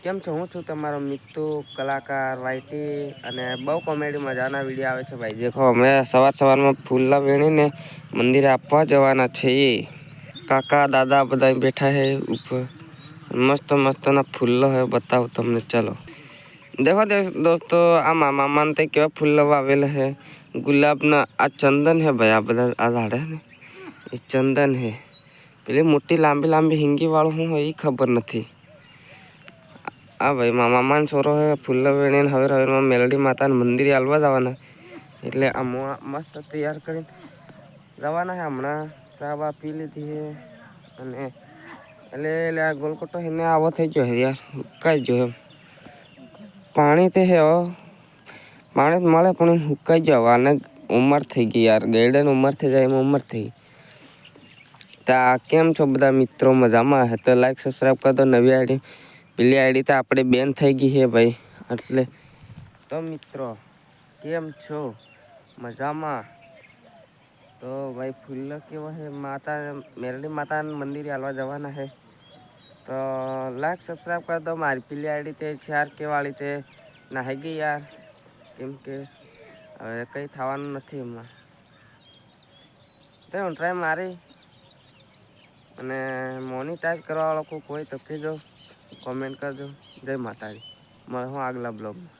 કેમ છો? હું છું તમારો મિત્તુ કલાકાર વાયટી અને બહુ કોમેડી મજાના વિડીયો આવે છે ભાઈ. દેખો અમે સવારમાં ફૂલલા વેણીને મંદિરે આપવા જવાના છીએ. કાકા દાદા બધા બેઠા હે ઉપર. મસ્ત મસ્તના ફૂલ હે બતાવું તમને ચલો. દેખો દોસ્તો આ મામા તે કેવા ફૂલ વાવેલા હે. ગુલાબના આ ચંદન હે ભાઈ આ બધા આ ઝાડ હે ને એ ચંદન હે. પેલી મોટી લાંબી હિંગી વાળું હું હોય એ ખબર નથી. હા ભાઈ મામાનો છોરો હે ફૂલ વેણીને હવે મેલડી માતાના મંદિરે હાલવા જવાના એટલે આ મસ્ત તૈયાર કરીને રવાના હે હમણાં ચા બા પી લીધી હે અને એટલે આ ગોલકટો એને આવો થઈ ગયો હે યાર હુકાઈ ગયો એમ પાણી તે હે પાણી મળે પણ હુકાઈ ગયો અને ઉંમર થઈ ગઈ યાર ગેડન ઉંમર થઈ જાય એમાં ઉંમર થઈ તા કેમ છો બધા મિત્રો મજામાં હે તો લાઈક સબસ્ક્રાઈબ કરી દો નવી આઈડી પેલી આઈડી તો આપણે બેન થઈ ગઈ છે ભાઈ એટલે તો મિત્રો કેમ છો મજામાં તો ભાઈ ફૂલ કેવા હે માતા મેરડી માતા મંદિરે હાલવા જવાના હે તો લાઈક સબસ્ક્રાઈબ કરી દો મારી પેલી આઈડી તે શેર કે વાળી તે નાહી ગઈ યાર કેમ કે હવે કંઈ થવાનું નથી એમાં તો હું ટ્રાય મારી અને મોનિટાઈઝ કરવા વાળો કોઈ હોય તો કહેજો કોમેન્ટ કરજો જય માતાજી મળે હું આગલા બ્લોગમાં